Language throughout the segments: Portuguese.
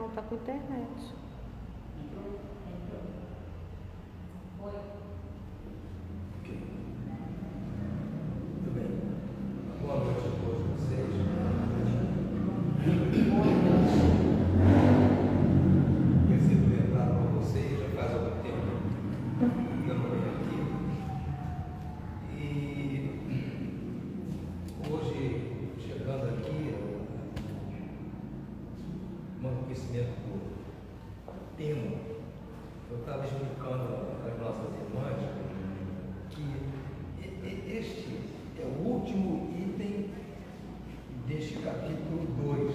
Não, tá com internet. Muito bem. Boa noite a todos vocês. Preciso lembrar para vocês, já faz algum tempo que eu não venho aqui. E hoje, chegando aqui, um conhecimento do tema, eu estava explicando às nossas irmãs que este é o último item deste capítulo 2.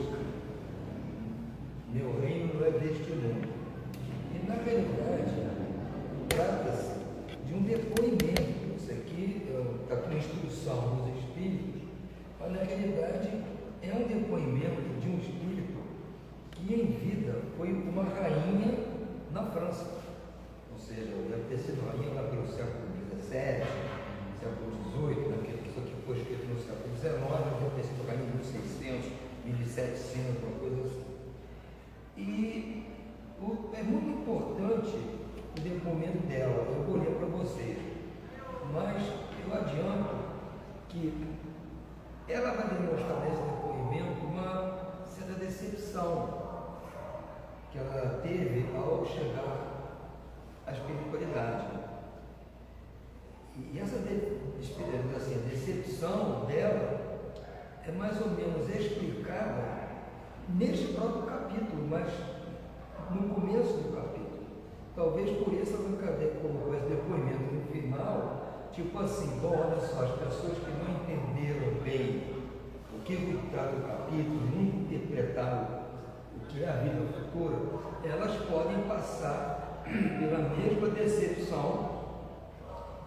Meu reino não é deste mundo. E na realidade, trata-se de um depoimento. Isso aqui está com instrução dos espíritos, mas na realidade é um depoimento de um espírito que em vida foi uma rainha na França. Ou seja, deve ter sido rainha lá pelo século XVII, século XVIII, né? Isso aqui foi escrito no século XIX, deve ter sido rainha em 1600, 1700, uma coisa assim. E é muito importante o depoimento dela, eu vou ler para vocês, mas eu adianto que ela vai demonstrar nesse depoimento uma certa decepção que ela teve ao chegar à espiritualidade. E essa decepção dela é mais ou menos explicada neste próprio capítulo, mas no começo do capítulo. Talvez por isso a Kardec colocou esse depoimento no final, tipo assim, bom, olha só, as pessoas que não entenderam bem o que está no capítulo, não interpretaram o que é a vida futura, elas podem passar pela mesma decepção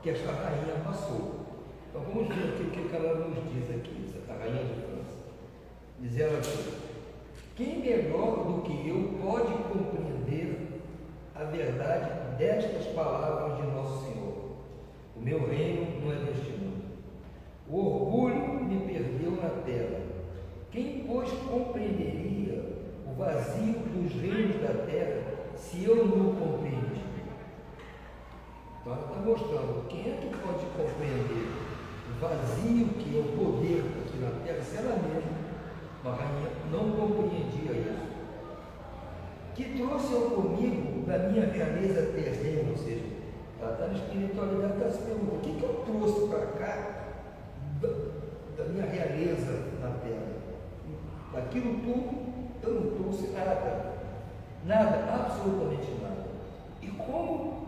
que esta rainha passou. Então vamos ver aqui o que ela nos diz aqui, a rainha de França. Diz ela aqui: quem melhor do que eu pode compreender a verdade destas palavras de Nosso Senhor? O meu reino não é deste mundo. O orgulho me perdeu na terra. Quem, pois, compreenderia o vazio dos reinos da terra se eu não o compreendi? Então ela está mostrando quem é que pode compreender o vazio que é o poder aqui na terra, se ela mesma, uma rainha, não compreendia isso. Que trouxe eu comigo da minha realeza terrena, ou seja, ela está na espiritualidade, está se perguntando, o que eu trouxe para cá da minha realeza na terra? Daquilo tudo eu não trouxe nada, absolutamente nada. E como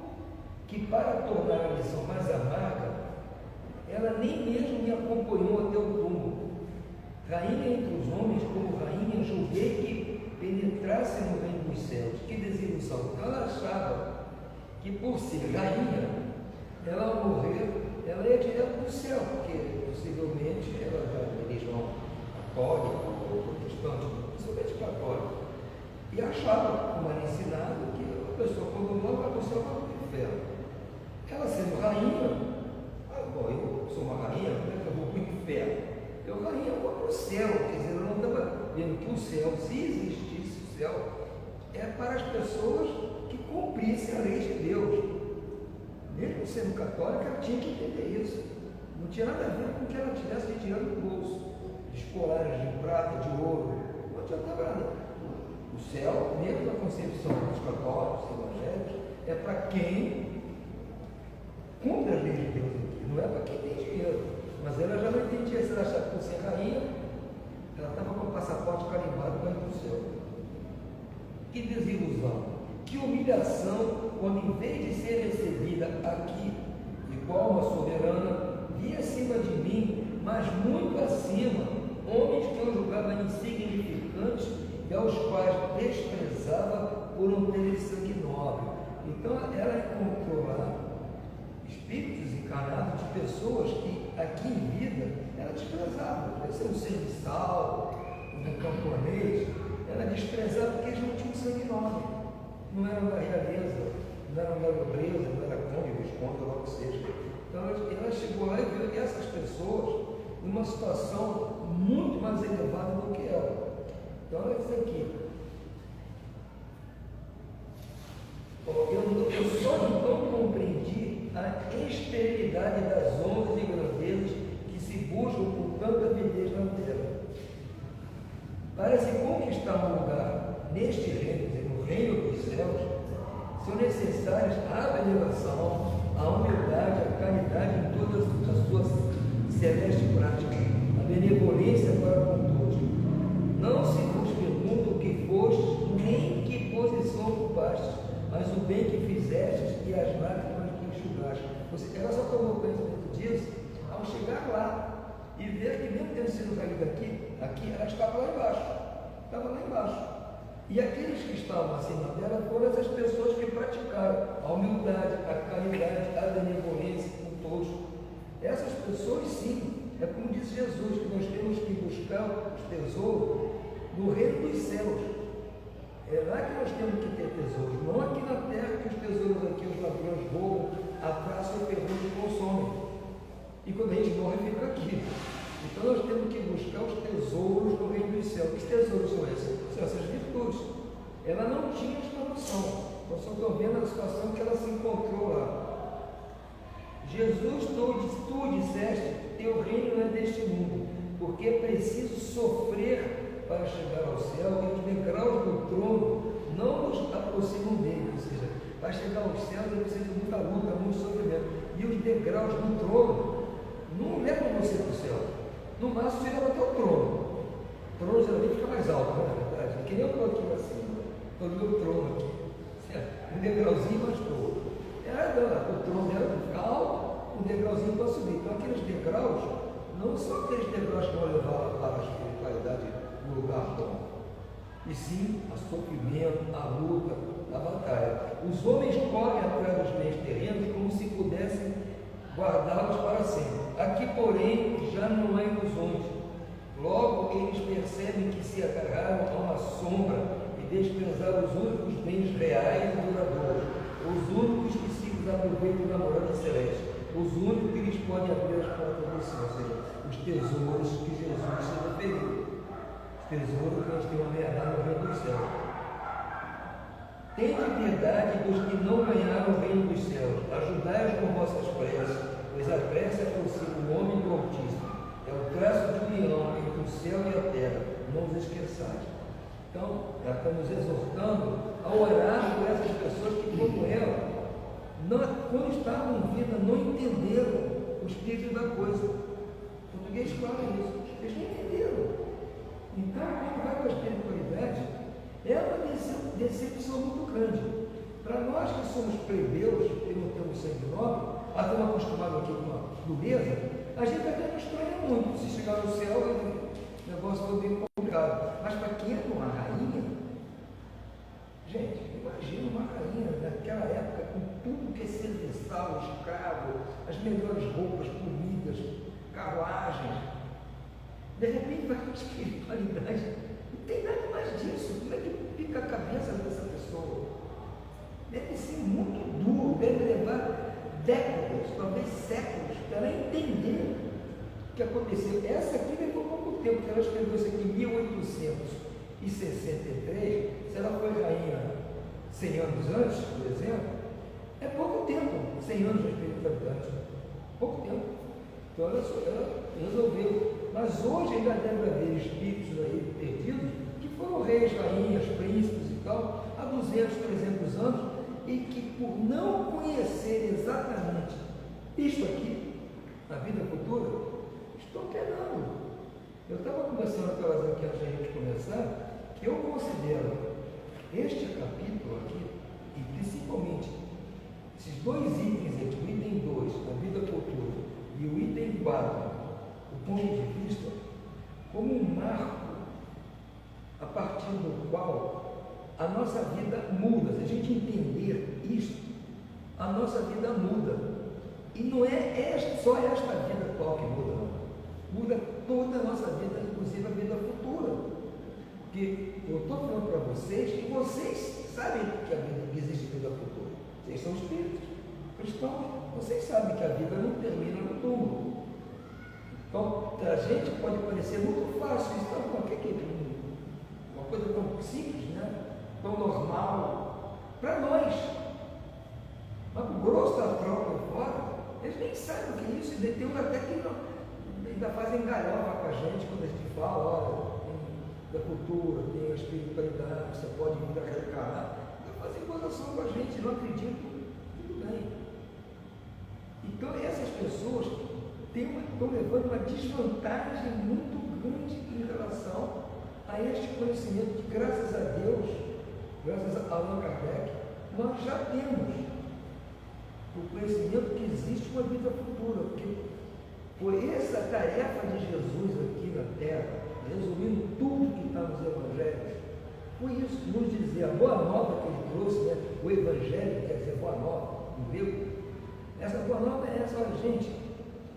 que para tornar a lição mais amarga, ela nem mesmo me acompanhou até o túmulo. Rainha entre os homens, como rainha, julguei que penetrasse no reino dos céus. Que desilusão! Ela achava que por ser rainha, ela ao morrer, ela ia direto para o céu, porque possivelmente ela já é religião católica ou protestante, principalmente católica, e achava, como era ensinado, que a pessoa quando morre vai para o céu, vai para o inferno. Ela sendo rainha, bom, eu sou uma rainha, como é que eu vou para o inferno? Eu rainha, eu vou para o céu, quer dizer, eu não estava vendo que o céu, se existisse o céu, é para as pessoas que cumprissem a lei de Deus. Mesmo sendo católica, ela tinha que entender isso. Não tinha nada a ver com que ela tivesse de dinheiro no bolso, de colares de prata, de ouro, não adiantava nada. O céu, mesmo na concepção dos católicos, evangélicos, é para quem cumpre as leis de Deus aqui, não é para quem tem dinheiro. Mas ela já não entendia, se ela achava que por ser rainha, ela estava com o passaporte carimbado para ir para o céu. Que desilusão, que humilhação, quando em vez de ser recebida aqui, igual uma soberana, via acima de mim, mas muito acima, homens que eu julgava insignificantes e aos quais desprezava por não terem sangue nobre. Então ela encontrou lá espíritos encarnados de pessoas que aqui em vida ela desprezava. Pode ser um serviçal, um camponês, ela desprezava porque eles não tinham sangue nobre, não eram da realeza, não eram da nobreza, não era conde, visconde, ou o que seja. Então ela chegou lá e viu essas pessoas numa situação muito mais elevada do que ela. Então ela diz aqui: Eu só não compreendi a esterilidade das honras e grandezas que se buscam com tanta avidez na terra. Para se conquistar um lugar neste reino, no reino dos céus, são necessárias a abnegação, a humildade, a caridade em todas as suas celestes práticas, a benevolência para com todos. Não se vos pergunta o que foste, nem que posição ocupaste, mas o bem que fizestes e as lágrimas que enxugaste. Ela só tomou conhecimento disso ao chegar lá e ver que, mesmo tendo sido caída aqui ela estava lá embaixo. Estava lá embaixo. E aqueles que estavam acima dela foram essas pessoas que praticaram a humildade, a caridade, a benevolência com todos. Essas pessoas, sim, é como diz Jesus, que nós temos que buscar os tesouros no reino dos céus. É lá que nós temos que ter tesouros, não aqui na terra, que os tesouros aqui, os ladrões roubam, abraçam o ferrugem e consomem. E quando a gente morre, fica aqui. Então nós temos que buscar os tesouros do reino dos céus. Que tesouros são esses? São essas virtudes. Ela não tinha esta noção. Nós só estamos vendo a situação que ela se encontrou lá. Jesus, tu disseste, teu reino não é deste mundo, porque é preciso sofrer para chegar ao céu, e os degraus do trono não nos aproximam dele. Ou seja, para chegar ao céu é preciso muita luta, muito sofrimento. E os degraus do trono não levam você para o céu. No máximo, você leva até o trono. O trono geralmente fica mais alto, não é verdade? É que nem eu estou aqui acima. Estou no meu trono aqui. Um degrauzinho mais pouco. O trono dela fica alto, um degrauzinho para subir. Então, aqueles degraus não são aqueles degraus que vão levar para a espiritualidade no lugar bom. E sim, a sofrimento, a luta, a batalha. Os homens correm atrás dos bens terrenos como se pudessem guardá-los para sempre. Aqui, porém, já não há ilusões. Logo, eles percebem que se agarraram a uma sombra e desprezaram os únicos bens reais e duradouros, os únicos que se aproveitam da morada celeste, os únicos que lhes podem abrir as portas do céu, ou seja, os tesouros que Jesus se referiu, os tesouros que nós temos a herdar no reino dos céus. Tende piedade dos que não ganharam o reino dos céus, ajudai-os com vossas preces, pois a prece aproxima o homem do Altíssimo, é o traço de união entre o céu e a terra, não os esqueçais. Então, ela está nos exortando a orar por essas pessoas que, como ela, quando estavam em vida, não entenderam o espírito da coisa. O português fala isso, eles não entenderam. Então, quando vai para a espiritualidade, é uma decepção muito grande. Para nós que somos plebeus, que não temos sangue nobre, estamos acostumados aqui com uma dureza, a gente até não estranha muito. Se chegar no céu, o negócio foi bem complicado. Mas para quem é uma rainha, gente, imagina uma rainha naquela época, com tudo que é serviçal, escravo, as melhores roupas, comidas, carruagens. De repente vai para a espiritualidade. Não tem nada mais disso. Como é que fica a cabeça dessa pessoa? Deve ser muito duro, deve levar décadas, talvez séculos, para ela entender o que aconteceu. Essa aqui levou pouco tempo, porque ela escreveu isso aqui em 1863. Se ela foi rainha 100 anos antes, por exemplo, é pouco tempo, 100 anos de espiritualidade. Pouco tempo. Então ela resolveu. Mas hoje ainda deve haver espíritos aí perdidos que foram reis, rainhas, príncipes e tal, há 200, 300 anos, e que por não conhecer exatamente isto aqui, na vida futura, estão penando. Eu estava conversando aquelas aqui antes da gente começar, que eu considero este capítulo aqui, e principalmente esses dois itens aqui, o item 2, a vida futura, e o item 4, o ponto de vista, como um marco a partir do qual a nossa vida muda. Se a gente entender isso, a nossa vida muda. E não é só esta vida atual que muda, não. Muda toda a nossa vida, inclusive a vida futura. Porque eu estou falando para vocês que vocês sabem que existe vida futura. Vocês são espíritos cristãos. Vocês sabem que a vida não termina no túmulo. Então, para a gente pode parecer muito fácil isso. Então, o que é uma coisa tão simples, né? Tão normal. Para nós, grosso da tropa fora, eles nem sabem o que é isso, e tem uns até que ainda fazem galhofa com a gente quando a gente fala, olha, da cultura, tem a espiritualidade, você pode vir a reencarnar, ainda fazem gozação com a gente, não acreditam, tudo bem. Então essas pessoas estão levando uma desvantagem muito grande em relação a este conhecimento que, graças a Deus, graças a Allan Kardec, nós já temos o conhecimento que existe uma vida futura, porque foi essa a tarefa de Jesus aqui na Terra, resumindo tudo que está nos Evangelhos, foi isso, nos dizer, a boa nova que ele trouxe, né? O Evangelho quer dizer boa nova, no grego. Essa boa nova é essa, olha, gente,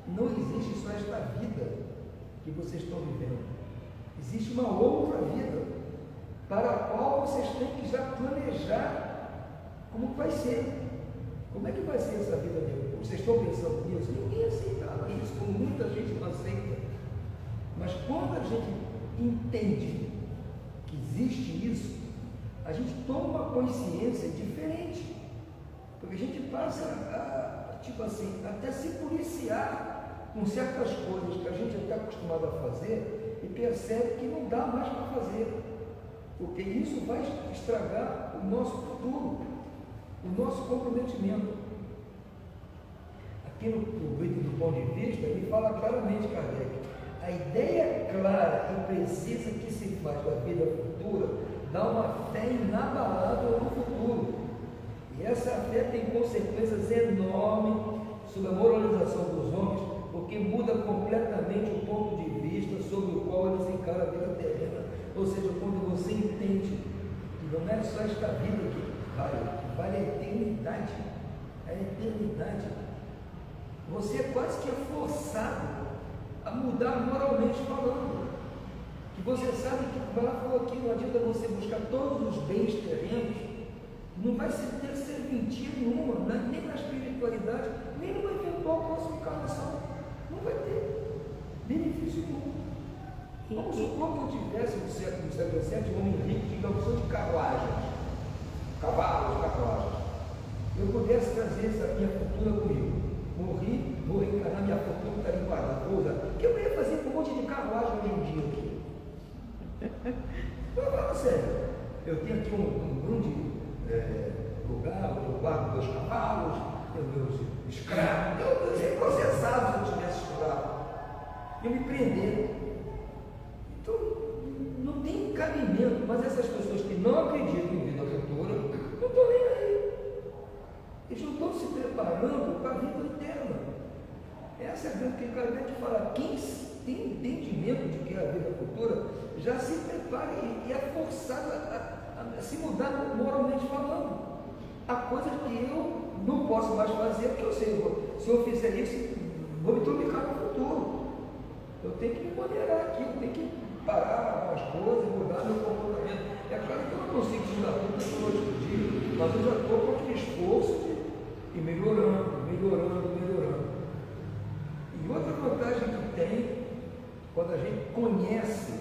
não existe só esta vida que vocês estão vivendo, existe uma outra vida para a qual vocês têm que já planejar como vai ser. Como é que vai ser essa vida depois? Vocês estão pensando nisso? Ninguém aceitava isso, como muita gente não aceita. Mas quando a gente entende que existe isso, a gente toma uma consciência diferente. Porque a gente passa a, tipo assim, até se policiar com certas coisas que a gente está acostumado a fazer e percebe que não dá mais para fazer. Porque isso vai estragar o nosso futuro, o nosso comprometimento. Aqui no item do ponto de vista, ele fala claramente, Kardec, a ideia clara e precisa que se faz da vida futura dá uma fé inabalável no futuro. E essa fé tem consequências enormes sobre a moralização dos homens, porque muda completamente o ponto de vista sobre o qual eles encaram a vida terrena. Ou seja, quando você entende que não é só esta vida que vale a eternidade, a eternidade, você quase que é forçado a mudar moralmente falando. Que você sabe que, como ela falou aqui, não adianta você buscar todos os bens terrenos, não vai ter serventia nenhuma, nem na espiritualidade, nem numa eventual próxima encarnação. Não vai ter benefício nenhum. Vamos supor que eu tivesse no século XVII um homem rico, digamos, de carruagens, cavalos, carruagens. Eu pudesse trazer essa minha fortuna comigo. Morri, vou reencarnar, minha fortuna está ali guardada. O que eu ia fazer com um monte de carruagem hoje em dia aqui? Não, fala sério. Eu tenho aqui um grande lugar onde eu guardo meus cavalos, tenho meus escravos. Eu seria processado se eu tivesse escravo. Eu me prender. Então, não tem cabimento, mas essas pessoas que não acreditam em vida futura, não estão nem aí. Eles não estão se preparando para a vida eterna. Essa é a grande que Kardec fala, quem tem entendimento de que é a vida futura, já se prepara e é forçado a se mudar moralmente falando. Há coisas que eu não posso mais fazer, porque eu sei, se eu fizer isso, vou me trombicar no futuro. Eu tenho que me moderar aqui, eu tenho que parar as coisas, mudar meu comportamento. É claro que eu não consigo mudar tudo da noite para o dia, mas eu já estou com aquele esforço de ir melhorando. E outra vantagem que tem, quando a gente conhece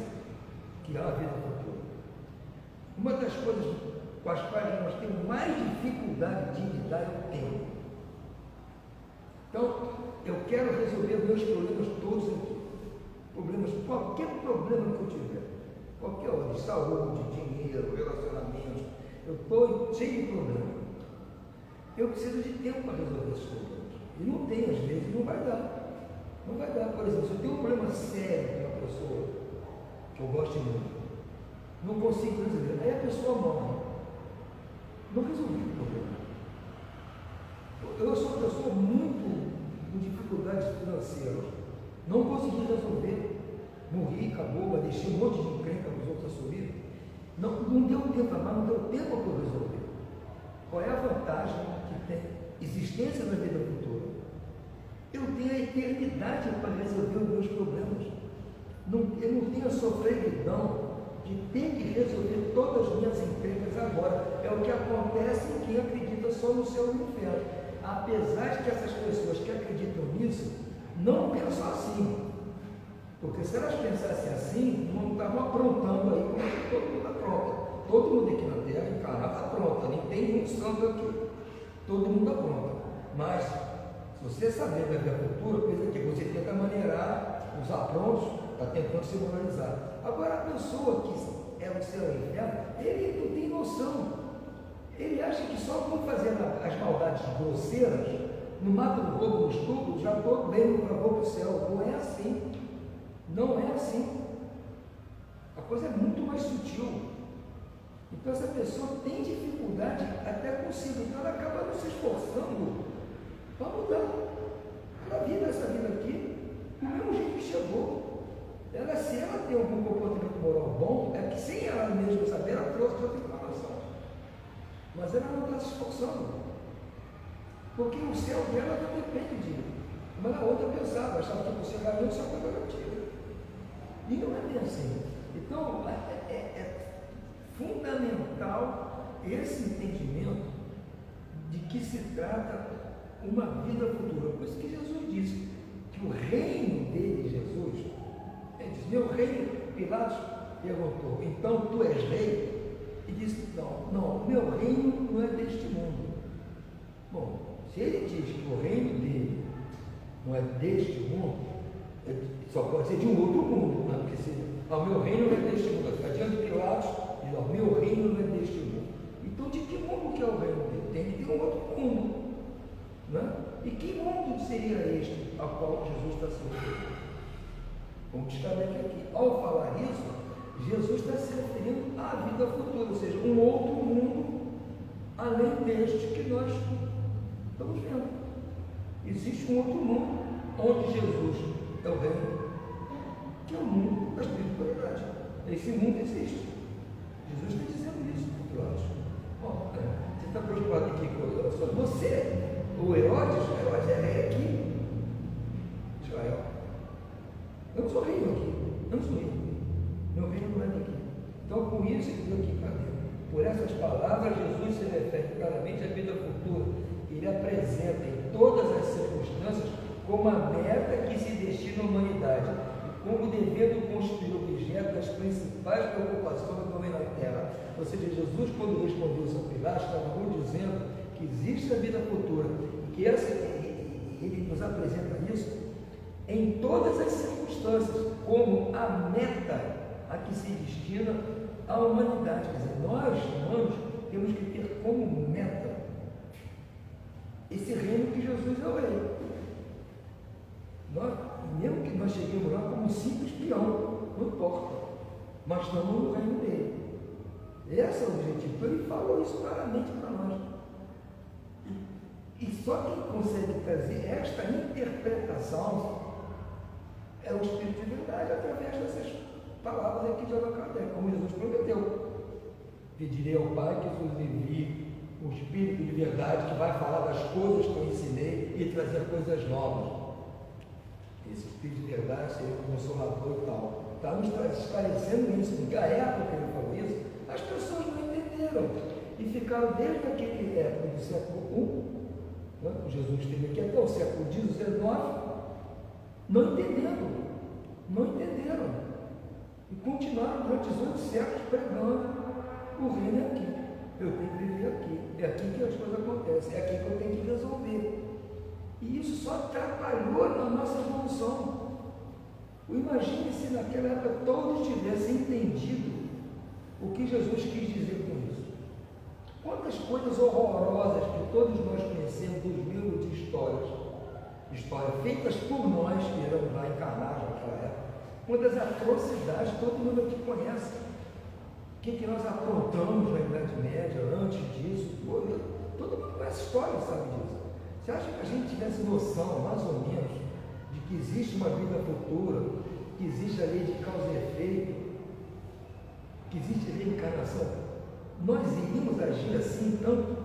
que há a vida futura, uma das coisas com as quais nós temos mais dificuldade de lidar é o tempo. Então, eu quero resolver meus problemas todos aqui. Qualquer problema que eu tiver, qualquer ordem, de saúde, dinheiro, relacionamentos, eu estou cheio de problema. Eu preciso de tempo para resolver esses problemas. E não tem, às vezes, não vai dar. Não vai dar. Por exemplo, se eu tenho um problema sério com uma pessoa que eu gosto muito, não consigo resolver, aí a pessoa morre. Não resolvi o problema. Eu sou uma pessoa muito com dificuldades financeiras. Não consegui resolver. Morri, acabou, mas deixei um monte de encrenca para os outros assumirem. Não deu tempo, mas não deu tempo para eu resolver. Qual é a vantagem que tem existência na vida futura? Eu tenho a eternidade para resolver os meus problemas. Eu não tenho a sofreguidão de ter que resolver todas as minhas encrencas agora. É o que acontece em quem acredita só no céu e no inferno. Apesar de que essas pessoas que acreditam nisso não pensam assim. Porque se elas pensassem assim, não estavam aprontando aí como todo mundo apronta. Todo mundo aqui na Terra encarnado apronta, nem tem um santo aqui. Todo mundo apronta. Mas, se você saber da vida futura, coisa que você tenta maneirar, usar prontos, está tentando se moralizar. Agora, a pessoa que é o céu e o inferno, ele não tem noção. Ele acha que só por fazer as maldades grosseiras, no mato, no roubo, no estupro, já estou bem para vou para o céu. Não é assim. Não é assim. A coisa é muito mais sutil. Então essa pessoa tem dificuldade até consigo. Então ela acaba não se esforçando para mudar. Ela vive essa vida aqui do mesmo jeito que chegou. Ela, se ela tem algum comportamento moral bom, é que sem ela mesma saber, ela trouxe outra informação. Mas ela não está se esforçando. Porque o céu dela não depende de como a outra pensava, achava que você vai ver o céu garantido. E não é bem assim. Então, é fundamental esse entendimento de que se trata uma vida futura. Por isso que Jesus disse que o reino dele, Jesus, ele disse, meu reino, Pilatos perguntou, então tu és rei? E disse, não, meu reino não é deste mundo. Bom, se ele diz que o reino dele não é deste mundo, só pode ser de um outro mundo, né? Porque se o meu reino não é deste mundo, fica diante de Pilatos, diz, o meu reino não é deste mundo. Então, de que mundo que é o reino dele? Tem que ter um outro mundo. Né? E que mundo seria este ao qual Jesus está se referindo? Como destaca aqui, ao falar isso, Jesus está se referindo à vida futura, ou seja, um outro mundo além deste que nós estamos vendo. Existe um outro mundo onde Jesus é o reino, que é o mundo da espiritualidade. Esse mundo existe. Jesus está dizendo isso para Pilatos. Bom, você está preocupado aqui com você, o Herodes é rei aqui, Israel. Eu não sou rei aqui, eu não sou rei. Meu reino não é daqui. Então, com isso, ele diz aqui, cadê? Por essas palavras, Jesus se refere claramente à vida futura. Ele apresenta em todas as circunstâncias como a meta que se destina à humanidade e como devendo constituir objeto das principais preocupações do homem na terra. Ou seja, Jesus, quando respondeu São Pilatos, estava nos dizendo que existe a vida futura e que ele nos apresenta isso em todas as circunstâncias como a meta a que se destina a humanidade. Quer dizer, nós, humanos, temos que ter como meta esse reino que Jesus é o rei. Mesmo que nós cheguemos lá como um simples peão, não importa, mas estamos no reino dele. Esse é o objetivo. Então ele falou isso claramente para nós. E só quem consegue trazer esta interpretação é o Espírito de verdade, através dessas palavras aqui de Allan Kardec, como Jesus prometeu. Pedirei ao Pai que vos envie o Espírito de verdade que vai falar das coisas que eu ensinei e trazer coisas novas. Esse Espírito de verdade seria o consolador e tal. Está nos esclarecendo isso, porque a época que ele falou isso, as pessoas não entenderam e ficaram desde aquele época do século I, né? Jesus esteve aqui até o século XIX, não entenderam e continuaram durante 18 séculos pregando o reino é aqui, eu tenho que viver aqui, é aqui que as coisas acontecem, é aqui que eu tenho que resolver. E isso só atrapalhou na nossa evolução. Imagine se naquela época todos tivessem entendido o que Jesus quis dizer com isso. Quantas coisas horrorosas que todos nós conhecemos dos livros de histórias feitas por nós que éramos lá encarnados naquela época. Quantas atrocidades todo mundo aqui conhece. O que nós aprontamos na Idade Média, antes disso, todo mundo conhece história, sabe disso. Você acha que a gente tivesse noção, mais ou menos, de que existe uma vida futura, que existe a lei de causa e efeito, que existe a reencarnação, nós iríamos agir assim tanto?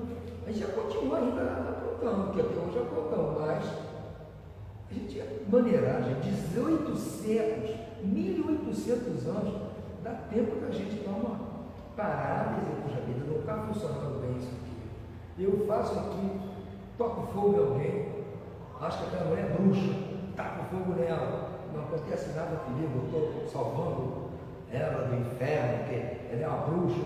A gente já continua ainda aprontando, que até hoje aprontamos, mas a gente ia maneirar, gente, 18 séculos, 1800 anos, dá tempo da gente dar uma parada e dizer, puxa vida, não está funcionando bem isso aqui. Eu faço aqui, toco fogo em alguém, acho que aquela mulher é bruxa, taco fogo nela, não acontece nada comigo, eu estou salvando ela do inferno, porque ela é uma bruxa.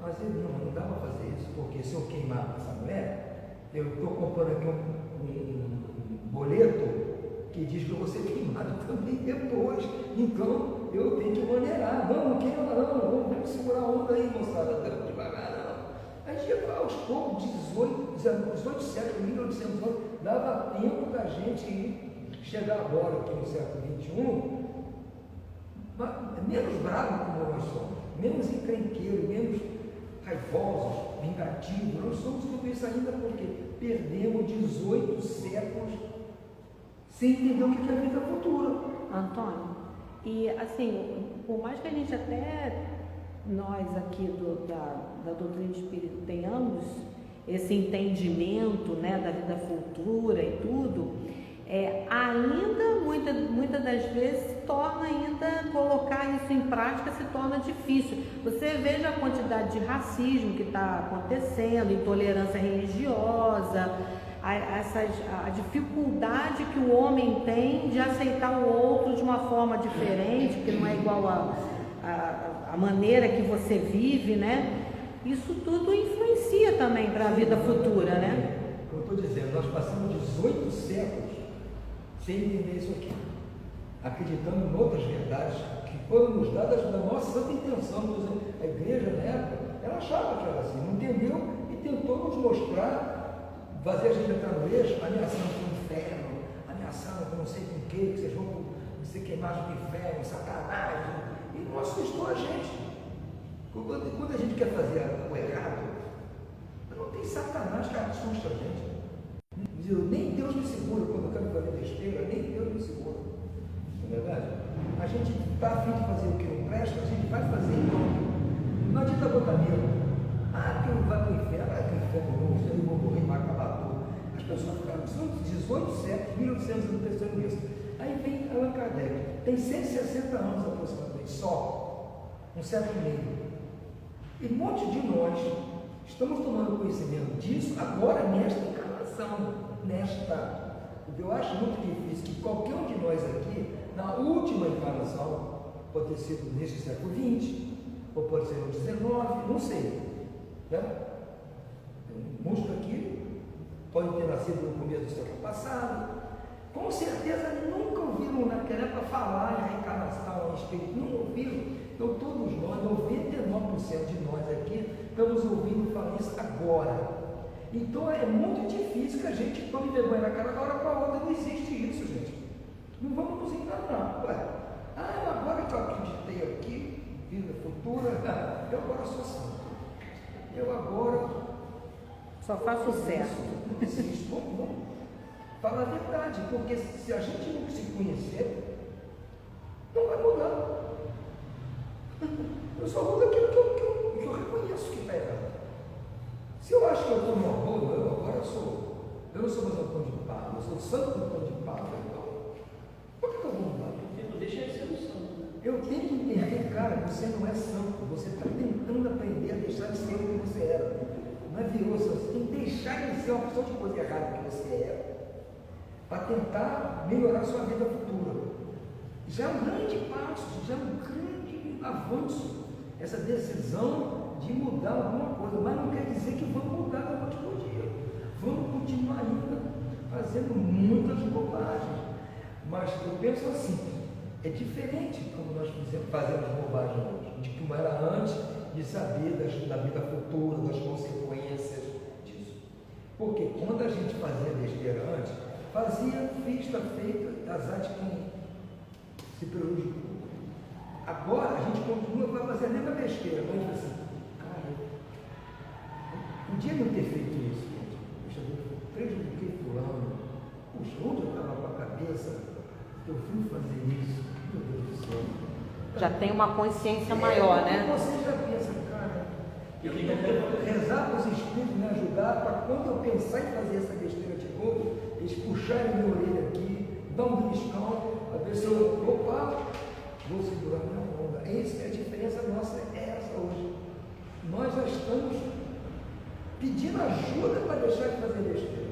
Mas ele não dá para fazer isso, porque se eu queimar essa mulher, Eu estou comprando aqui um boleto que diz que eu vou ser queimado também depois. Então, eu tenho que maneirar. Vamos, queima não, vamos segurar a onda aí, moçada, devagar não. A gente, aos poucos, 18 séculos, 1800 anos, dava tempo da gente chegar agora, aqui no século XXI, menos bravo como nós somos, menos encrenqueiro, menos raivosos, vingativos. Nós somos tudo isso ainda porque perdemos 18 séculos sem entender o que é a vida futura. Antônio, e assim, por mais que a gente até, nós aqui da doutrina espírita tenhamos esse entendimento, né, da vida futura e tudo, ainda, muitas das vezes, torna ainda colocar isso em prática, se torna difícil. Você veja a quantidade de racismo que está acontecendo, intolerância religiosa, a dificuldade que o homem tem de aceitar o outro de uma forma diferente, que não é igual a maneira que você vive, né? Isso tudo influencia também para a vida futura, né? Como eu estou dizendo, nós passamos 18 séculos sem entender isso aqui, acreditando em outras verdades que foram nos dadas da nossa santa intenção. A igreja, na época, ela achava que era assim, não entendeu e tentou nos mostrar, fazer a gente entrar no eixo, ameaçando com o inferno, ameaçando com não sei com o que vocês vão ser queimados no inferno, satanás, e não assustou a gente. Quando a gente quer fazer o errado, não tem satanás que assusta a gente. Nem Deus me segura quando eu quero fazer besteira, nem Deus me segura. Não é verdade? A gente está a fim de fazer o que não presta, a gente vai fazer então. Não adianta botar medo. Que eu vou para o inferno, vai para o inferno, eu vou morrer, vai acabar tudo. As pessoas ficaram, são 18 séculos, 1800 anos pensando nisso. Aí vem Allan Kardec, tem 160 anos aproximadamente, só, um século e meio. E um monte de nós estamos tomando conhecimento disso agora nesta encarnação. Eu acho muito difícil que qualquer um de nós aqui, na última encarnação, pode ter sido neste século XX, ou pode ser no XIX, não sei. Né? Muitos aqui podem ter nascido no começo do século passado, com certeza nunca ouviram naquela época falar em reencarnação, em espírito, não ouviram. Então todos nós, 99% de nós aqui, estamos ouvindo falar isso agora. Então é muito difícil que a gente tome vergonha na cara, agora para a outra não existe isso, gente. Não vamos nos enganar. Agora que eu acreditei aqui, vida futura, eu agora sou santo. Eu agora só faço certo. Não existe. Vamos falar a verdade, porque se a gente não se conhecer, não vai mudar. Eu só mudo aquilo que eu reconheço que está errado. Se eu acho que eu estou numa boa, eu não sou mais Antônio de Pádua, eu sou Santo Antônio de Pádua, então, por que eu vou mudar? Não deixa de ser um santo. Eu tenho que entender, cara, você não é santo, você está tentando aprender a deixar de ser o que você era. Não é virou, você tem que deixar de ser uma pessoa de coisa errada que você era, para tentar melhorar a sua vida futura. Já é um grande passo, já é um grande avanço, essa decisão de mudar alguma coisa, mas não quer dizer que vamos mudar da noite para o dia. Vamos continuar ainda fazendo muitas bobagens. Mas eu penso assim, é diferente como nós fazemos bobagem hoje, de como era antes de saber da vida futura, das consequências disso. Porque quando a gente fazia besteira antes, fazia vista feita, azar de quem se prejudicou. Agora a gente continua a fazer a mesma besteira, mas assim, cara, podia não ter feito isso, gente. Puxa, eu prejudiquei fulano. Puxa, onde eu estava com a cabeça? Eu fui fazer isso. Meu Deus do céu. Já tem uma consciência maior, né? Você já pensa, cara, eu tenho que rezar para os espíritos me ajudar para quando eu pensar em fazer essa besteira de novo, eles puxarem a minha orelha aqui, dar um beliscão, a ver se eu, vou segurar minha onda. Essa é a diferença nossa, é essa hoje. Nós já estamos pedindo ajuda para deixar de fazer besteira.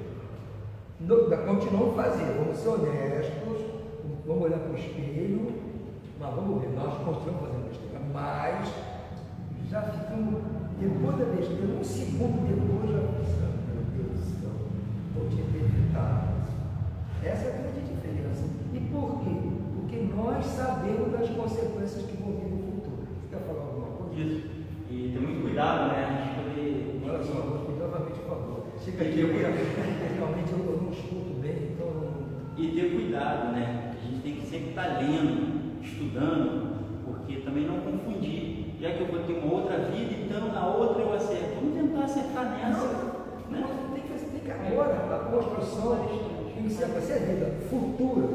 Continuamos fazendo, vamos ser honestos, vamos olhar para o espelho, mas vamos ver, nós continuamos fazendo besteira, mas já ficamos, depois da besteira, um segundo depois já pensamos, meu Deus do céu, acreditar nisso. Essa é a grande diferença. E por quê? Porque nós sabemos das consequências que vão vir no futuro. Você quer falar alguma coisa? Isso. E ter muito cuidado, né? A gente poder. Olha só, vou cuidar novamente, por favor. Chega aqui, realmente eu não escuto bem, então eu não... E ter cuidado, né? A gente tem que sempre estar lendo, estudando, porque também não confundir. Já que eu vou ter uma outra vida, então na outra eu acerto. Vamos tentar acertar nessa. Né? Tem que agora, a construção tem que ser para ser vida futura.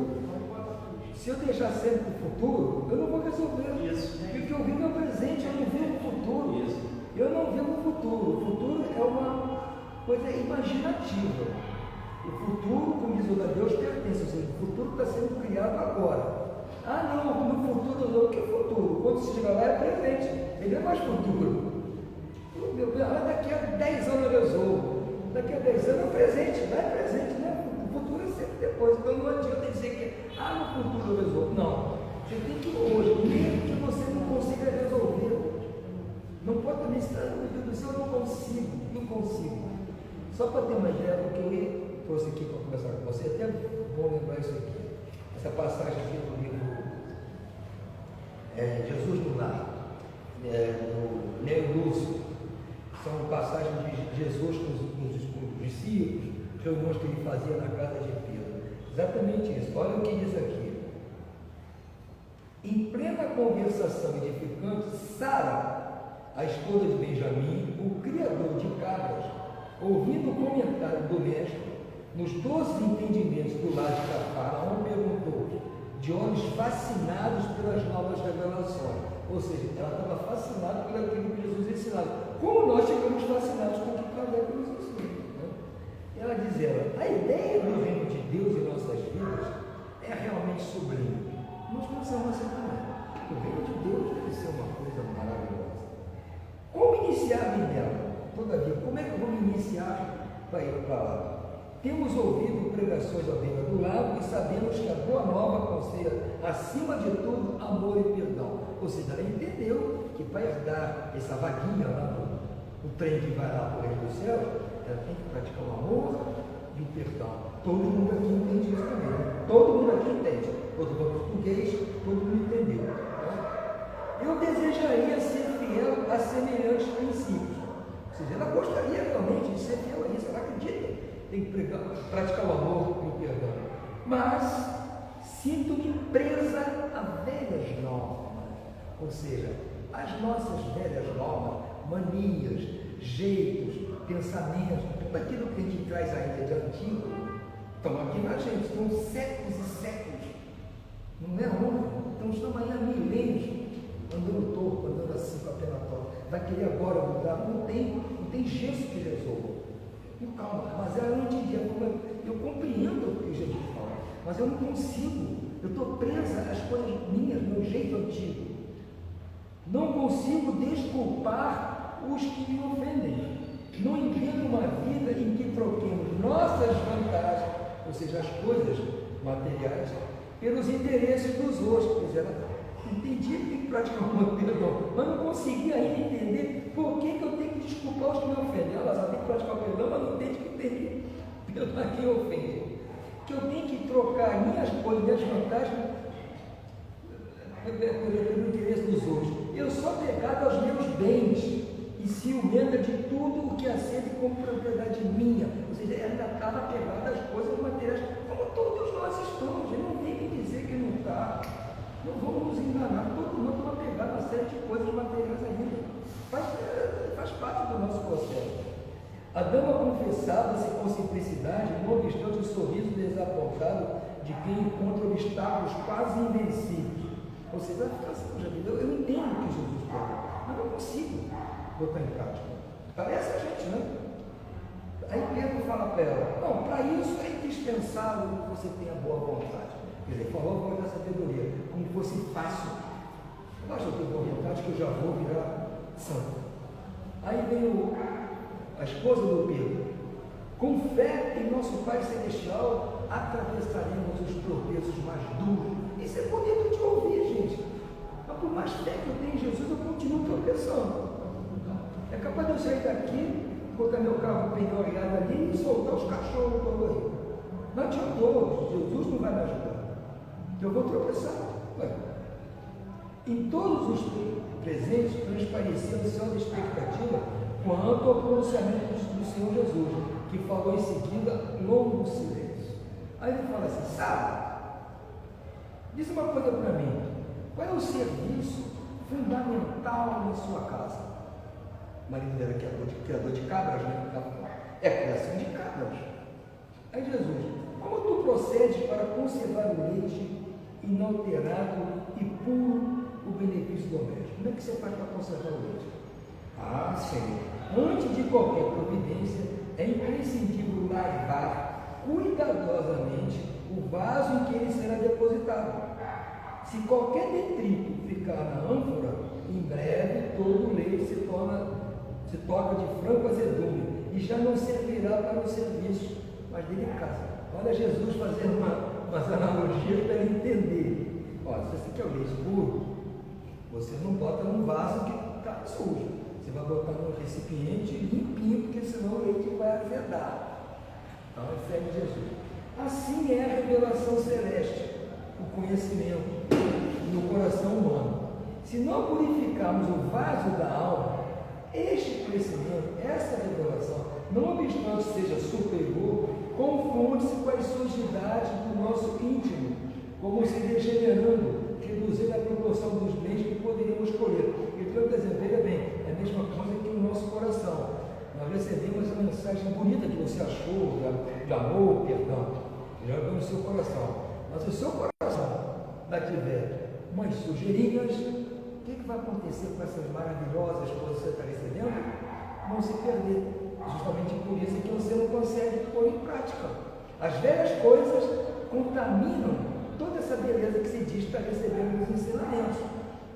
Se eu deixar sempre para o futuro, eu não vou resolver. Isso. Porque eu vivo no presente, eu não vivo no futuro. Isso. Eu não vivo no futuro. O futuro é uma coisa imaginativa. O futuro, como diz o Deus, pertence. Ou seja, o futuro está sendo criado agora. Ah, não, no futuro não. O que é futuro? Quando se chegar lá é presente. Ele é mais futuro. Daqui a 10 anos eu resolvo. Daqui a 10 anos é presente. Não é presente, né? O futuro é sempre depois. Então não adianta dizer que no futuro eu resolvo. Não. Você tem que hoje, mesmo que você não consiga resolver hoje. Não pode também estar, meu Deus do céu, eu não consigo. Só para ter uma ideia do que eu trouxe aqui para conversar com você, até bom lembrar isso aqui. Essa passagem aqui do livro Jesus no Lar, no Neo Lúcio, são passagens de Jesus com os discípulos, reuniões que ele fazia na casa de Pedro. Exatamente isso. Olha o que diz aqui. Em plena conversação edificante, Sara, a esposa de Benjamim, o criador de cabras, ouvindo o comentário do mestre, nos doces entendimentos do lar de Cafarnaum, perguntou, de olhos fascinados pelas novas revelações. Ou seja, ela estava fascinada por aquilo que Jesus ensinava. Como nós ficamos fascinados com o que Kardec nos ensina. Né? Ela diz, a ideia do reino de Deus em nossas vidas é realmente sublime. Nós pensamos assim também. O reino de Deus deve ser uma coisa maravilhosa. Como iniciar nela? Todavia, como é que eu vou me iniciar para ir para lá? Temos ouvido pregações à beira do lago e sabemos que a boa nova conselha, acima de tudo, amor e perdão. Ou seja, ela entendeu que para herdar essa vaguinha lá no trem que vai lá para o reino dos céus, ela tem que praticar o amor e o perdão. Todo mundo aqui entende isso também. Né? Todo mundo aqui entende. Todo mundo português, todo mundo entendeu. Né? Eu desejaria ser fiel a semelhantes princípios. Ou seja, ela gostaria realmente de ser fiel a isso. Ela acredita. Tem que praticar o amor e o perdão. Mas sinto-me presa a velhas normas. Ou seja, as nossas velhas normas, manias, jeitos, pensamentos, tudo aquilo que a gente traz ainda de antigo, estão aqui na gente, estão séculos e séculos. Não é ontem, então estamos aí há milênios, andando torto, andando assim com a perna torta. Vai querer agora mudar? Não tem gesso que resolva. Calma, mas ela não entendia. Eu compreendo o que Jesus fala, mas eu não consigo. Eu estou presa às coisas minhas, meu jeito antigo. Não consigo desculpar os que me ofendem. Não entendo uma vida em que troquemos nossas vantagens, ou seja, as coisas materiais, pelos interesses dos outros. Quer dizer, entendi que tem que praticar o perdão, mas não consegui ainda entender por que eu tenho que desculpar os que me ofendem. Ela sabe que praticar o perdão, mas não entende que tem que perdoar quem ofende. Que eu tenho que trocar minhas coisas, minhas vantagens pelo interesse dos outros. Eu sou apegado aos meus bens e ciumenta de tudo o que aceito como propriedade minha. Ou seja, ela estava apegada às coisas materiais, como todos nós estamos. Ele não tem que dizer que não está. Não vamos nos enganar, todo mundo está apegado a uma série de coisas materiais ainda. Faz parte do nosso processo. A dama confessava-se com simplicidade, não obstante o sorriso desapontado de quem encontra obstáculos quase invencíveis. Ou seja, vai ficar assim, eu entendo o que Jesus quer, mas não consigo botar em prática. Parece a gente, né? Aí Pedro fala para ela, não, para isso é indispensável que você tenha boa vontade. Quer dizer, falou a voz da sabedoria, como que fosse fácil. Eu acho que eu tenho boa vontade que eu já vou virar santo. Aí veio a esposa do Pedro. Com fé em nosso Pai Celestial, atravessaremos os tropeços mais duros. Isso é bonito de ouvir, gente. Mas por mais fé que eu tenho em Jesus, eu continuo tropeçando. É capaz de eu sair daqui, botar meu carro pneu olhado ali e soltar os cachorros todos aí. Não adiantou, Jesus não vai me ajudar. Eu vou tropeçar. Ué. Em todos os presentes transparecia a sua expectativa quanto ao pronunciamento do Senhor Jesus, que falou em seguida longo silêncio. Aí ele fala assim: sabe, diz uma coisa para mim, qual é o serviço fundamental na sua casa? O marido dela é criador de cabras, né? É criação de cabras. Aí Jesus: como tu procedes para conservar o leite inalterado e puro o benefício doméstico? Como é que você faz para conservar o leite? Ah, Senhor, antes de qualquer providência, é imprescindível lavar cuidadosamente o vaso em que ele será depositado. Se qualquer detrito ficar na ânfora, em breve todo o leite se torna de franco azedume e já não servirá para o serviço, mas delicado. Olha Jesus fazendo umas analogias para ele entender. Olha, se você quer o leite puro, você não bota num vaso que está sujo. Você vai botar num recipiente limpinho, porque senão o leite vai azedar. Então, segue Jesus. Assim é a revelação celeste, o conhecimento no coração humano. Se não purificarmos o vaso da alma, este conhecimento, essa revelação, não obstante seja superior, confunde-se com as sujidades do nosso íntimo, como se degenerando, reduzindo a proporção dos bens que poderíamos colher. Então, por exemplo, veja bem, é a mesma coisa que o nosso coração. Nós recebemos a mensagem bonita que você achou, de amor, perdão, jogando no seu coração. Mas se o seu coração lá tiver umas sujeirinhas, o que vai acontecer com essas maravilhosas coisas que você está recebendo? Vão se perder. Justamente por isso que você não consegue pôr em prática. As velhas coisas contaminam toda essa beleza que se diz estar recebendo nos ensinamentos.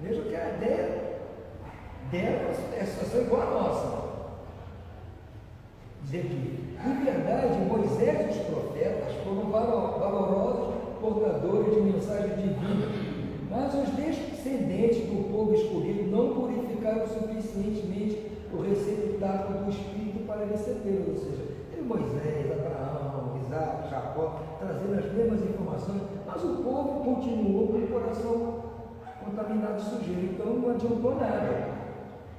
Veja que a ideia dela é só igual a nossa. Dizer que, em verdade, Moisés e os profetas foram valorosos portadores de mensagem divina, mas os descendentes do povo escolhido não purificaram suficientemente o receptáculo do Espírito para recebê-lo. Ou seja, Moisés, Abraão, Isaac, Jacó, trazendo as mesmas informações, mas o povo continuou com o coração contaminado de sujeira, então não adiantou nada.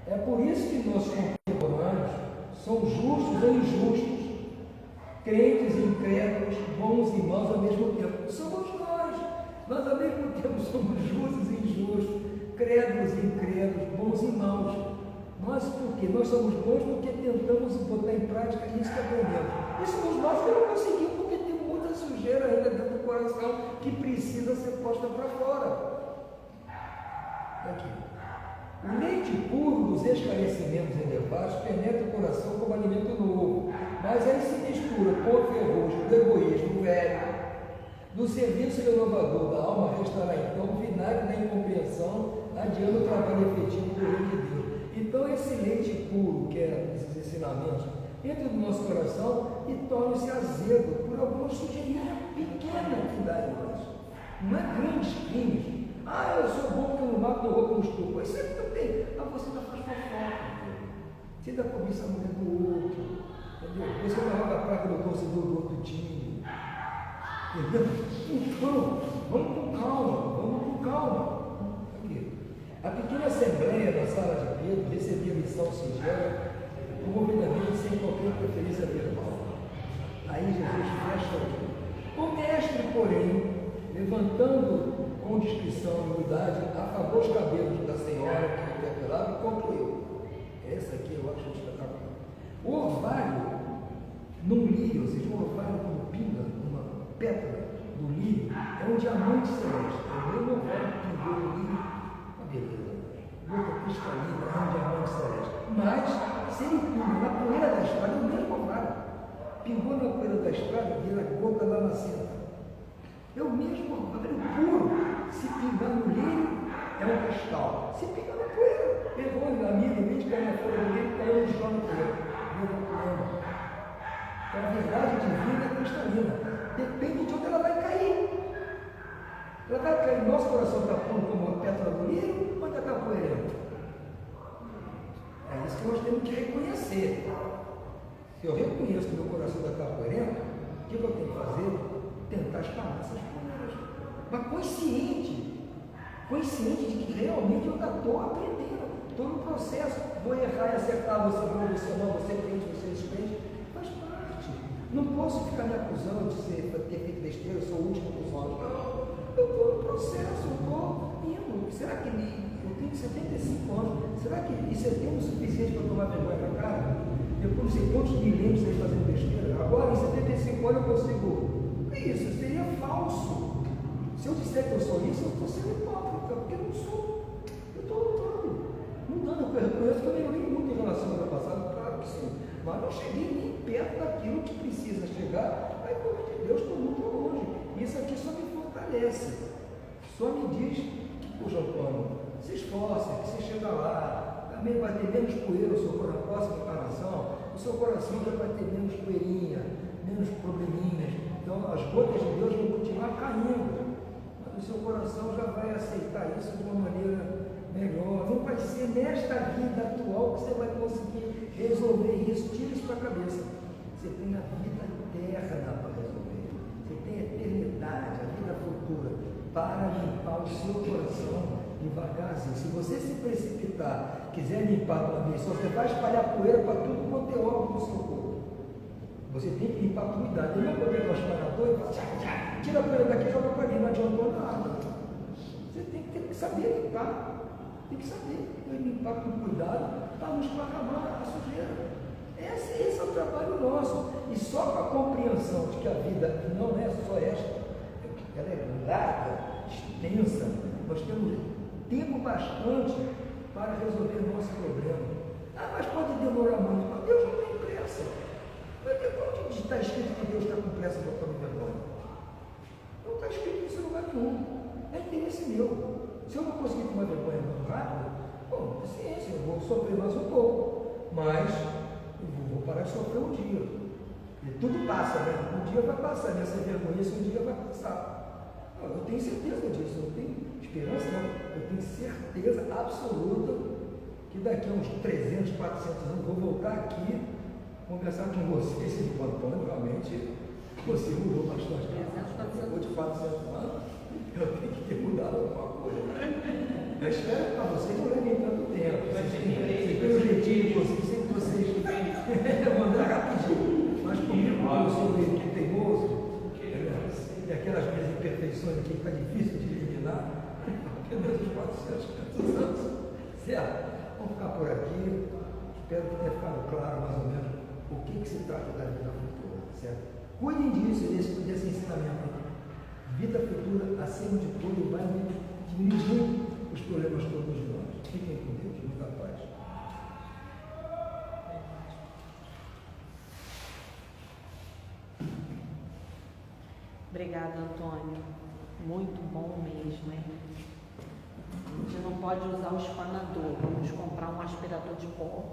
É por isso que nossos contemporâneos são justos e injustos, crentes e incrédulos, bons e maus ao mesmo tempo. Somos nós. Nós ao mesmo tempo somos justos e injustos, crédulos e incrédulos, bons e maus. Nós por quê? Nós somos bons porque tentamos botar em prática isso que aprendemos. E somos nós que não conseguimos porque tem muita sujeira ainda dentro do coração que precisa ser posta para fora. Aqui. O leite puro dos esclarecimentos elevados penetra o coração como alimento novo, mas aí se mistura com o ferrugem do egoísmo velho. No serviço renovador da alma restará então o vinagre da incompreensão, adiando o trabalho efetivo do reino de Deus. Então esse leite puro, que é esses ensinamentos, entra no nosso coração e torna-se azedo por alguma sujeirinha pequena que dá em nós. Não é grandes crimes. Ah, eu sou bom porque eu não mato, não roubo, não estupro. Isso aí também. Mas você ainda faz fofoca. Você ainda cobiça a mulher do outro. Entendeu? Você ainda roga a praga do torcedor do outro time. Entendeu? Então, vamos com calma. Aqui. A pequena assembleia na sala de Pedro recebia a missão singela, comovidamente, sem qualquer preferência verbal. Aí Jesus fecha aqui. O mestre, porém, levantando com discrição e humildade, afagou os cabelos da senhora que interpelava e concluiu. Essa aqui eu acho espetacular. O orvalho num lírio, ou seja, um orvalho como pinga, uma pétala do lírio, é um diamante celeste. É o mesmo orvalho que pingou no lírio, uma beleza. Gota cristalina, é um diamante celeste. Mas, se ele pinga na poeira da estrada, é o mesmo orvalho. Pingou na poeira da estrada, vira gota lá na senta. É o mesmo orvalho puro. Se pingar no lírio, é um cristal. Se pingar na poeira, pegou na mina, em vez de cair na folha do lírio, caiu no chão na poeira. Mesmo problema. Então a verdade divina é cristalina. Depende de onde ela vai cair. Ela vai cair no nosso coração, está puro como a pétala do lírio, onde está a poeira? É isso que nós temos que reconhecer. Se eu reconheço que meu coração está poeirento, O que eu tenho que fazer? Tentar espanar essas poeiras. Mas consciente de que realmente eu estou aprendendo. Estou no processo. Vou errar e acertar, você não, você crente, você descrente. Faz parte. Não posso ficar me acusando de ter feito besteira, eu sou o último dos olhos. Não, eu estou no processo, eu estou indo. Será que eu tenho 75 anos? Será que isso é tempo suficiente para tomar vergonha na cara? Depois de quantos milênios aí fazendo besteira? Agora, em 75 anos, eu consigo. Que isso? Seria falso. Se eu disser que eu sou isso, eu estou sendo hipócrita, porque eu não sou. Eu estou lutando. Lutando, eu reconheço que eu melhorei muito em relação ao ano passado, claro que sim. Mas não cheguei nem perto daquilo que precisa chegar. Aí, pelo amor de Deus, estou muito longe. Isso aqui só me fortalece. Só me diz que, poxa, Antônio, se esforce, que você chega lá, também vai ter menos poeira no seu coração, na próxima encarnação, o seu coração já vai ter menos poeirinha, menos probleminhas. Então, as gotas de Deus vão continuar caindo. O seu coração já vai aceitar isso de uma maneira melhor. Não vai ser nesta vida atual que você vai conseguir resolver isso. Tira isso para a cabeça. Você tem a vida eterna para resolver. Você tem a eternidade, a vida futura, para limpar o seu coração devagarzinho. Se você se precipitar, quiser limpar de uma vez só, você vai espalhar poeira para tudo quanto é órgão do seu corpo. Você tem que limpar com cuidado. Ele não vai poder gostar da dor e fala, tira a poeira daqui e joga para ali, não adiantou nada. Você tem que saber limpar. Tem que saber limpar com cuidado para não esparramar a sujeira. Esse é o trabalho nosso. E só com a compreensão de que a vida não é só esta, ela é larga, extensa, nós temos tempo bastante para resolver o nosso problema. Mas pode demorar muito, mas Deus não tem pressa. Onde está escrito que Deus está com pressa para tomar vergonha? Não está escrito isso em lugar nenhum. É interesse meu. Se eu não conseguir tomar vergonha muito rápido, bom, paciência, eu vou sofrer mais um pouco. Mas eu vou parar de sofrer um dia. E tudo passa, né? Um dia vai passar, essa vergonha, esse um dia vai passar. Não, eu tenho certeza disso, eu não tenho esperança, não. Eu tenho certeza absoluta que daqui a uns 300, 400 anos eu vou voltar aqui conversar com você, esse Antônio, realmente, você mudou bastante. Depois de 400 anos, eu tenho que ter mudado alguma coisa. Eu espero que para vocês não levem tanto tempo. Vocês têm um jeitinho de vocês, sempre vocês mandar rapidinho. Mas comigo, eu sou meio que teimoso, e aquelas minhas imperfeições aqui que está difícil de eliminar, apenas os 400 anos. Certo? Vamos ficar por aqui. Espero que tenha ficado claro mais ou menos o que se trata da vida futura, certo? Cuidem disso, desse ensinamento. Vida futura, acima de tudo, vai diminuir muito os problemas todos de nós. Fiquem com Deus, muita paz. Obrigada, Antônio. Muito bom mesmo, hein? A gente não pode usar o espanador, vamos comprar um aspirador de pó.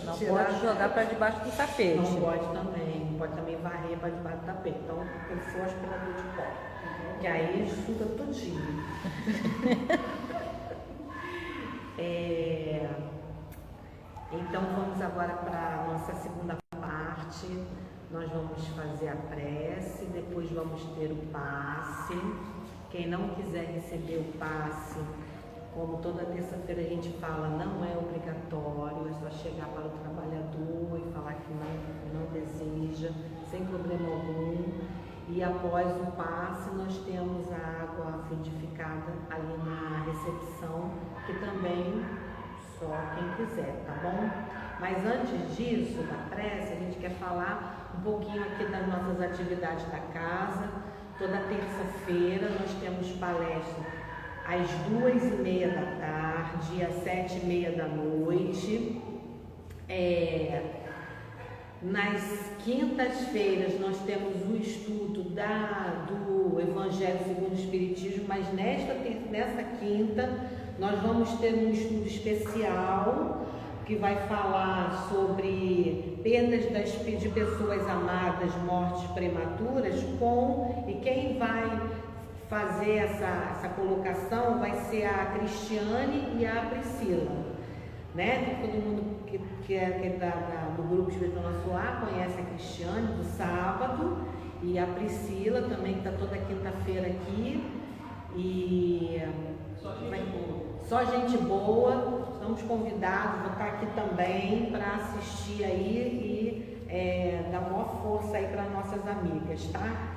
Não pode jogar para debaixo do tapete. Não pode também varrer para debaixo do tapete. Então, tem que ser o aspirador de pó, que aí suga todinho. Então, vamos agora para a nossa segunda parte. Nós vamos fazer a prece, depois vamos ter o passe. Quem não quiser receber o passe, como toda terça-feira a gente fala, não é obrigatório, é só chegar para o trabalhador e falar que não deseja, sem problema algum. E após o passe, nós temos a água fluidificada ali na recepção, que também só quem quiser, tá bom? Mas antes disso, da prece, a gente quer falar um pouquinho aqui das nossas atividades da casa. Toda terça-feira nós temos palestra às 2h30 da tarde e às 7h30 da noite. Nas quintas-feiras nós temos o estudo do Evangelho segundo o Espiritismo, mas nessa quinta nós vamos ter um estudo especial que vai falar sobre perdas de pessoas amadas, mortes prematuras, e quem vai fazer essa colocação vai ser a Cristiane e a Priscila. né? Todo mundo que é do Grupo Espírita Nosso Lar conhece a Cristiane, do sábado, e a Priscila também, que está toda quinta-feira aqui. E só gente boa, estamos convidados, vou estar aqui também para assistir aí e dar maior força aí para nossas amigas, tá?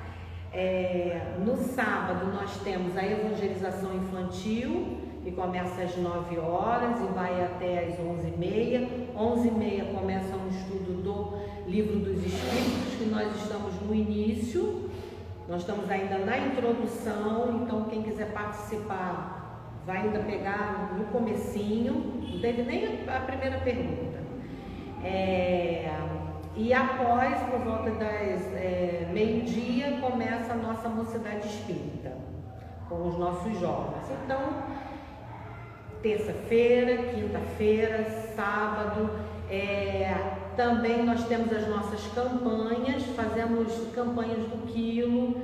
No sábado nós temos a evangelização infantil, que começa às 9 horas e vai até às 11h30. 11h30 começa um estudo do Livro dos Espíritos, que nós estamos no início, nós estamos ainda na introdução, então quem quiser participar vai ainda pegar no comecinho, não teve nem a primeira pergunta. E após, por volta das meio-dia, começa a nossa mocidade espírita, com os nossos jovens. Então, terça-feira, quinta-feira, sábado, também nós temos as nossas campanhas, fazemos campanhas do quilo,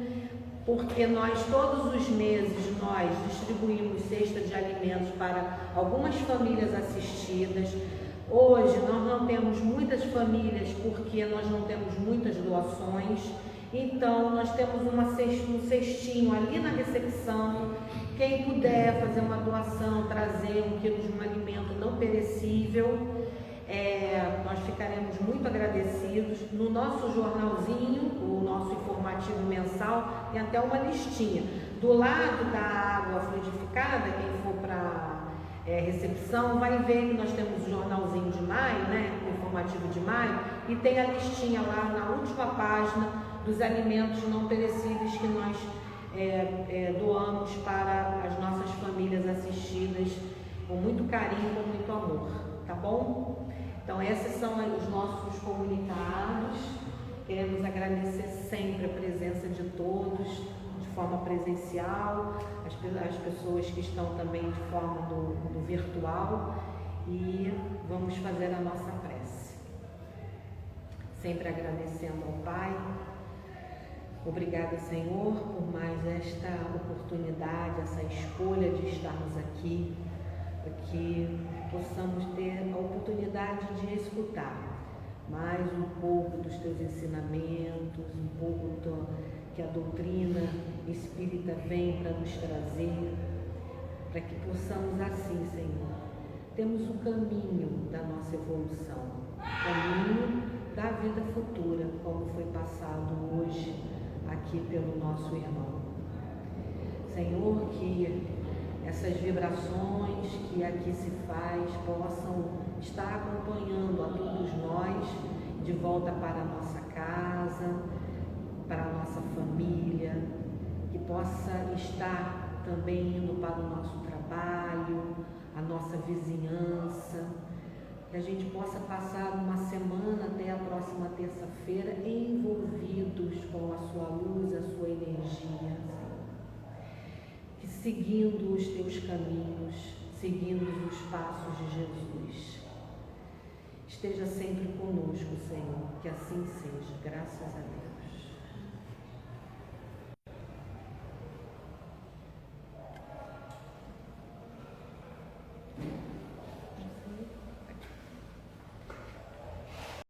porque nós todos os meses nós distribuímos cesta de alimentos para algumas famílias assistidas. Hoje nós não temos muitas famílias porque nós não temos muitas doações, então nós temos um cestinho ali na recepção. Quem puder fazer uma doação, trazer 1 quilo de um alimento não perecível, nós ficaremos muito agradecidos. No nosso jornalzinho, o nosso informativo mensal, tem até uma listinha. Do lado da água fluidificada, quem for para recepção vai ver que nós temos o jornalzinho de maio, né, o informativo de maio, e tem a listinha lá na última página dos alimentos não perecíveis que nós doamos para as nossas famílias assistidas com muito carinho, com muito amor, tá bom? Então esses são os nossos comunicados. Queremos agradecer sempre a presença de todos, de forma presencial, as pessoas que estão também de forma do virtual, e vamos fazer a nossa prece. Sempre agradecendo ao Pai. Obrigada, Senhor, por mais esta oportunidade, essa escolha de estarmos aqui, para que possamos ter a oportunidade de escutar mais um pouco dos teus ensinamentos, um pouco que a doutrina espírita vem para nos trazer, para que possamos assim, Senhor, termos o caminho da nossa evolução, o caminho da vida futura, como foi passado hoje aqui pelo nosso irmão. Senhor, que essas vibrações que aqui se faz possam estar acompanhando a todos nós de volta para a nossa casa, para a nossa família, que possa estar também indo para o nosso trabalho, a nossa vizinhança, que a gente possa passar uma semana até a próxima terça-feira envolvidos com a sua luz, a sua energia, que seguindo os teus caminhos, seguindo os passos de Jesus. Esteja sempre conosco, Senhor, que assim seja, graças a Deus.